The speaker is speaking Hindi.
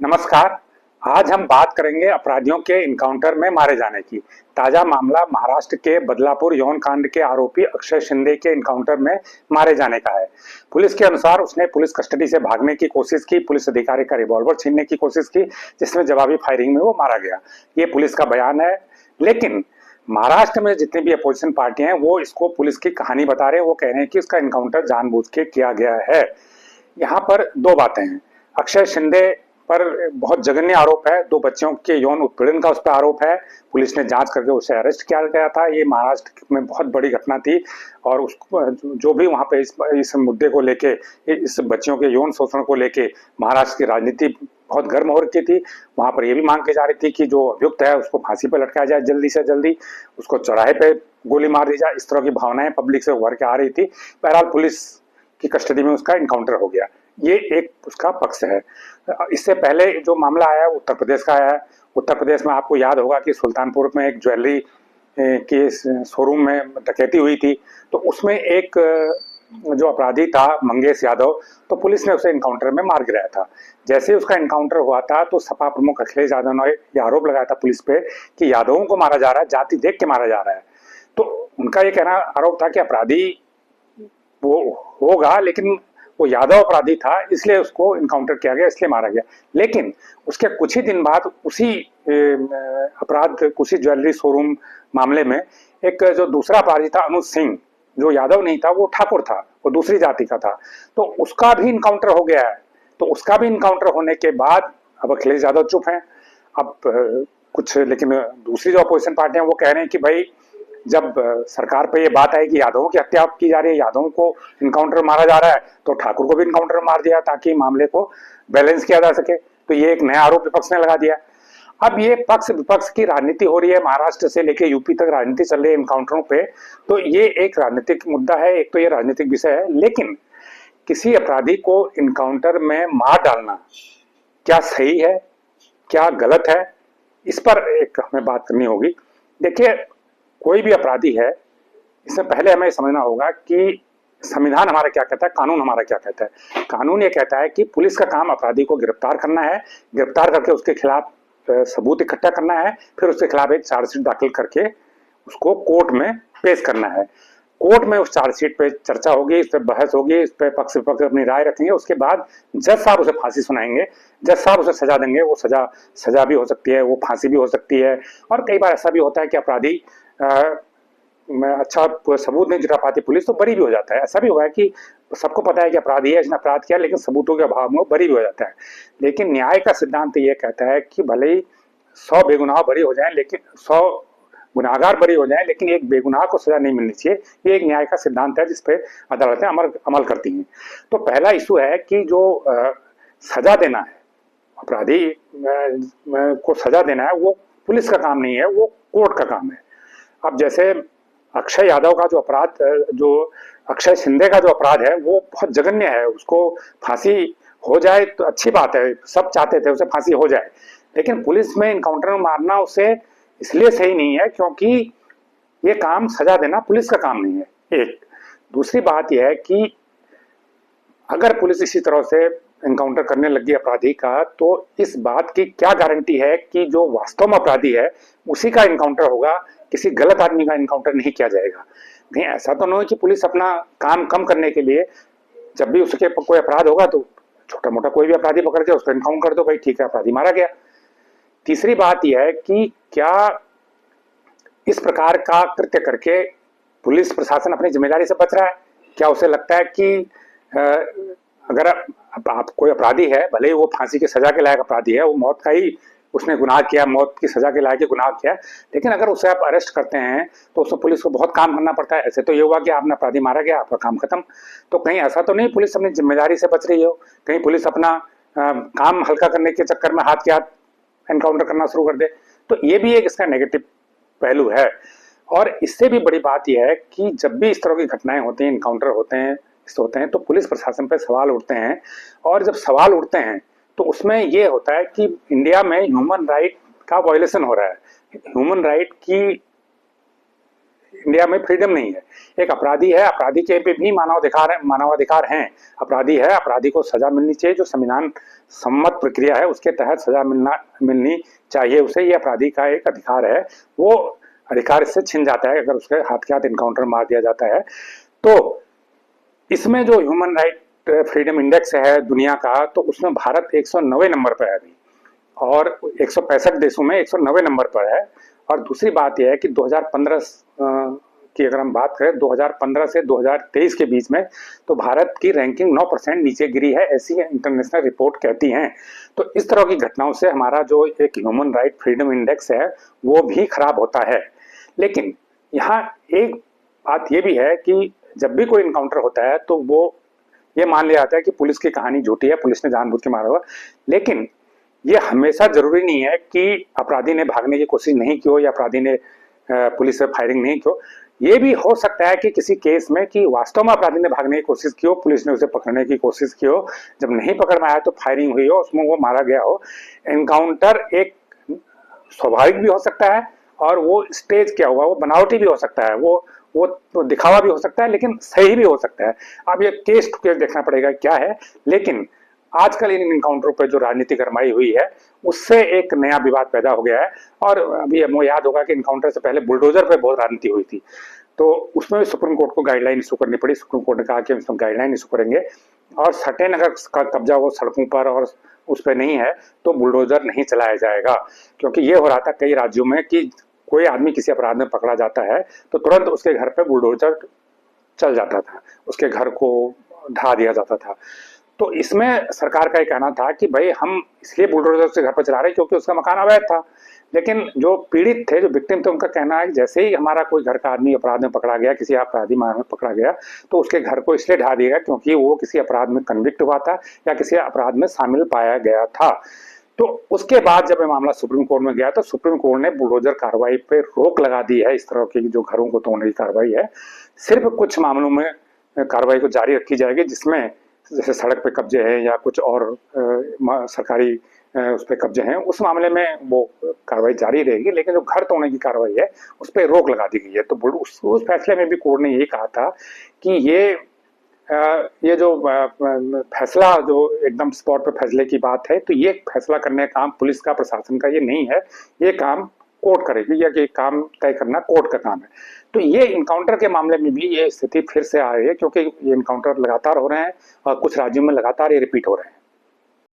नमस्कार। आज हम बात करेंगे अपराधियों के इनकाउंटर में मारे जाने की। ताजा मामला महाराष्ट्र के बदलापुर यौन कांड के आरोपी अक्षय शिंदे के इनकाउंटर में मारे जाने का है। पुलिस के अनुसार उसने पुलिस कस्टडी से भागने की कोशिश की, पुलिस अधिकारी का रिवॉल्वर छीनने की कोशिश की, जिसमें जवाबी फायरिंग में वो मारा गया। ये पुलिस का बयान है। लेकिन महाराष्ट्र में जितनी भी अपोजिशन पार्टियां हैं वो इसको पुलिस की कहानी बता रहे हैं। वो कह रहे हैं कि उसका इनकाउंटर जानबूझ के किया गया है। यहाँ पर दो बातें हैं। अक्षय शिंदे पर बहुत जघन्य आरोप है, 2 बच्चों के यौन उत्पीड़न का उस पर आरोप है। पुलिस ने जांच करके उसे अरेस्ट किया गया था। ये महाराष्ट्र में बहुत बड़ी घटना थी और उसको जो भी वहां पे इस मुद्दे को लेके, इस बच्चियों के यौन शोषण को लेके महाराष्ट्र की राजनीति बहुत गर्म हो रखी थी। वहां पर यह भी मांग की जा रही थी कि जो अभियुक्त है उसको फांसी पर लटकाया जाए जल्दी से जल्दी, उसको चौराहे पे गोली मार दी जाए। इस तरह की भावनाएं पब्लिक से उभर के आ रही थी। बहरहाल पुलिस की कस्टडी में उसका इनकाउंटर हो गया। ये एक उसका पक्ष है। इससे पहले जो मामला आया उत्तर प्रदेश का आया है। उत्तर प्रदेश में आपको याद होगा कि सुल्तानपुर में एक ज्वेलरी के शोरूम में डकैती हुई थी। तो उसमें एक जो अपराधी था मंगेश यादव, तो पुलिस ने उसे इनकाउंटर में मार गिराया था। जैसे ही उसका इनकाउंटर हुआ था तो सपा प्रमुख अखिलेश यादव ने यह आरोप लगाया था पुलिस पे कि यादवों को मारा जा रहा है, जाति देख के मारा जा रहा है। तो उनका ये कहना आरोप था कि अपराधी वो होगा लेकिन वो यादव अपराधी था, इसलिए उसको इनकाउंटर किया गया, इसलिए मारा गया। लेकिन उसके कुछ ही दिन बाद उसी उसी ज्वेलरी शोरूम मामले में एक जो दूसरा अपराधी था अनुज सिंह, जो यादव नहीं था, वो ठाकुर था, वो दूसरी जाति का था, तो उसका भी इनकाउंटर हो गया है। तो उसका भी इनकाउंटर होने के बाद अब अखिलेश यादव चुप हैं। अब कुछ लेकिन दूसरी जो अपोजिशन पार्टियां वो कह रहे हैं कि भाई जब सरकार पे ये बात आई कि यादवों की हत्या की जा रही है, यादवों को इनकाउंटर मारा जा रहा है, तो ठाकुर को भी इनकाउंटर मार दिया ताकि मामले को बैलेंस किया जा सके। तो ये एक नया आरोप विपक्ष ने लगा दिया। अब ये पक्ष विपक्ष की राजनीति हो रही है, महाराष्ट्र से लेके यूपी तक राजनीति चल रही है इनकाउंटरों पे। तो ये एक राजनीतिक मुद्दा है, एक तो ये राजनीतिक विषय है। लेकिन किसी अपराधी को इनकाउंटर में मार डालना क्या सही है, क्या गलत है, इस पर एक हमें बात करनी होगी। देखिए, कोई भी अपराधी है, इससे पहले हमें समझना होगा कि संविधान हमारा क्या कहता है, कानून हमारा क्या कहता है। कानून ये कहता है कि पुलिस का काम अपराधी को गिरफ्तार करना है, गिरफ्तार करके उसके खिलाफ सबूत इकट्ठा करना है, फिर उसके खिलाफ एक चार्जशीट दाखिल करके उसको कोर्ट में पेश करना है। कोर्ट में उस चार्जशीट पे चर्चा होगी, इस पर बहस होगी, इस पर पक्ष विपक्ष अपनी राय रखेंगे। उसके बाद जज साहब उसे फांसी सुनाएंगे, जज साहब उसे सजा देंगे। वो सजा भी हो सकती है, वो फांसी भी हो सकती है। और कई बार ऐसा भी होता है कि अपराधी अच्छा सबूत नहीं जुटा पाती पुलिस, तो बरी भी हो जाता है। ऐसा भी हुआ है कि सबको पता है कि अपराधी है, इसने अपराध किया, लेकिन सबूतों के अभाव में वो बरी भी हो जाता है। लेकिन न्याय का सिद्धांत ये कहता है कि भले ही 100 बेगुनाह बरी हो जाए, लेकिन 100 गुनाहगार बरी हो जाए, लेकिन एक बेगुनाह को सजा नहीं मिलनी चाहिए। ये एक न्याय का सिद्धांत है जिस पे अदालतें अमल करती हैं। तो पहला इशू है कि जो सजा देना है, अपराधी को सजा देना है, वो पुलिस का काम नहीं है, वो कोर्ट का काम है। अब जैसे अक्षय यादव का जो अपराध, जो अक्षय शिंदे का जो अपराध है, वो बहुत जघन्य है। उसको फांसी हो जाए तो अच्छी बात है, सब चाहते थे उसे फांसी हो जाए, लेकिन पुलिस में इनकाउंटर में मारना उसे इसलिए सही नहीं है क्योंकि ये काम सजा देना पुलिस का काम नहीं है। एक दूसरी बात यह है कि अगर पुलिस इसी तरह से इनकाउंटर करने लगी अपराधी का, तो इस बात की क्या गारंटी है कि जो वास्तव में अपराधी है उसी का इनकाउंटर होगा, किसी गलत आदमी का इनकाउंटर नहीं किया जाएगा। नहीं, ऐसा तो नहीं कि पुलिस अपना काम कम करने के लिए जब भी उसके कोई अपराध होगा तो छोटा मोटा कोई भी अपराधी पकड़ के उसको इनकाउंटर कर दो, भाई ठीक है अपराधी मारा गया। तीसरी बात यह है कि क्या इस प्रकार का कृत्य करके पुलिस प्रशासन अपनी जिम्मेदारी से बच रहा है? क्या उसे लगता है कि अगर आप कोई अपराधी है, भले ही वो फांसी की सजा के लायक अपराधी है, वो मौत का ही उसने गुनाह किया, मौत की सजा के लायक गुनाह किया, लेकिन अगर उसे आप अरेस्ट करते हैं तो उसको पुलिस को बहुत काम करना पड़ता है। ऐसे तो ये हुआ कि आपने अपराधी मारा गया, आपका काम खत्म। तो कहीं ऐसा तो नहीं पुलिस अपनी जिम्मेदारी से बच रही हो, कहीं पुलिस अपना काम हल्का करने के चक्कर में हाथ के हाथ एनकाउंटर करना शुरू कर दे। तो ये भी एक इसका नेगेटिव पहलू है। और इससे भी बड़ी बात यह है कि जब भी इस तरह की घटनाएं होती हैं, इनकाउंटर होते हैं, तो पुलिस प्रशासन पर सवाल उठते हैं। और जब सवाल उठते हैं तो उसमें यह होता है कि इंडिया में ह्यूमन राइट का वायलेशन हो रहा है। ह्यूमन राइट की इंडिया में फ्रीडम नहीं है। एक अपराधी है, अपराधी के पे भी मानवाधिकार हैं। अपराधी है, अपराधी को सजा मिलनी चाहिए, जो संविधान सम्मत प्रक्रिया है उसके तहत सजा मिलनी चाहिए उसे। ये अपराधी का एक अधिकार है, वो अधिकार इससे छिन जाता है अगर उसके हाथ के हाथ इनकाउंटर मार दिया जाता है। तो इसमें जो ह्यूमन राइट फ्रीडम इंडेक्स है दुनिया का, तो उसमें भारत 190 नंबर पर है अभी, और 165 देशों में 190 नंबर पर है। और दूसरी बात यह है कि 2015 की अगर हम बात करें 2015 से 2023 के बीच में, तो भारत की रैंकिंग 9% नीचे गिरी है, ऐसी इंटरनेशनल रिपोर्ट कहती हैं। तो इस तरह की घटनाओं से हमारा जो एक ह्यूमन राइट फ्रीडम इंडेक्स है वो भी खराब होता है। लेकिन यहाँ एक बात ये भी है कि जब भी कोई इनकाउंटर होता है तो वो ये मान लिया जाता है कि पुलिस की कहानी झूठी है, पुलिस ने जानबूझ के मारा हुआ। लेकिन ये हमेशा जरूरी नहीं है कि अपराधी ने भागने की कोशिश नहीं की हो या अपराधी ने पुलिस से फायरिंग नहीं की हो। ये भी हो सकता है कि किसी केस में कि वास्तव में अपराधी ने भागने की कोशिश की हो, पुलिस ने उसे पकड़ने की कोशिश की हो, जब नहीं पकड़ में आया तो फायरिंग हुई हो, उसमें वो मारा गया हो। एनकाउंटर एक स्वाभाविक भी हो सकता है और वो स्टेज क्या हुआ, वो बनावटी भी हो सकता है, वो दिखावा भी हो सकता है, लेकिन सही भी हो सकता है। अब ये केस टू केस देखना पड़ेगा क्या है। लेकिन आजकल इन इनकाउंटरों पर जो राजनीति गरमाई हुई है उससे एक नया विवाद पैदा हो गया है। और अभी हमें याद होगा कि इनकाउंटर से पहले बुलडोजर पे बहुत राजनीति हुई थी, तो उसमें सुप्रीम कोर्ट को गाइडलाइन इशू करनी पड़ी। सुप्रीम कोर्ट ने कहा कि हम इसमें गाइडलाइन इशू करेंगे और सर्टेन अगर कब्जा हो सड़कों पर और उस पर नहीं है तो बुलडोजर नहीं चलाया जाएगा। क्योंकि ये हो रहा था कई राज्यों में कि कोई आदमी किसी अपराध में पकड़ा जाता है तो तुरंत उसके घर पे बुलडोजर चल जाता था, उसके घर को ढा दिया जाता था। तो इसमें सरकार का ये कहना था कि भाई हम इसलिए बुलडोजर उसके घर पर चला रहे क्योंकि उसका मकान अवैध था। लेकिन जो पीड़ित थे, जो विक्टिम थे, उनका कहना है कि जैसे ही हमारा कोई घर का आदमी अपराध में पकड़ा गया, किसी अपराधी में पकड़ा गया, तो उसके घर को इसलिए ढा दिया गया क्योंकि वो किसी अपराध में कन्विक्ट हुआ था या किसी अपराध में शामिल पाया गया था। तो उसके बाद जब ये मामला सुप्रीम कोर्ट में गया तो सुप्रीम कोर्ट ने बुलडोजर कार्रवाई पे रोक लगा दी है। इस तरह की जो घरों को तोड़ने की कार्रवाई है, सिर्फ कुछ मामलों में कार्रवाई को जारी रखी जाएगी, जिसमें जैसे सड़क पे कब्जे हैं या कुछ और सरकारी उस पर कब्जे हैं, उस मामले में वो कार्रवाई जारी रहेगी। लेकिन जो घर तोड़ने की कार्रवाई है उस पर रोक लगा दी गई है। तो उस फैसले में भी कोर्ट ने यही कहा था कि ये जो फैसला जो एकदम स्पॉट पे फैसले की बात है, तो ये फैसला करने का काम पुलिस का, प्रशासन का ये नहीं है, ये काम कोर्ट करेगी, या ये काम तय करना कोर्ट का काम है। तो ये इनकाउंटर के मामले में भी ये स्थिति फिर से आ रही है क्योंकि ये इनकाउंटर लगातार हो रहे हैं और कुछ राज्यों में लगातार ये रिपीट हो रहे हैं।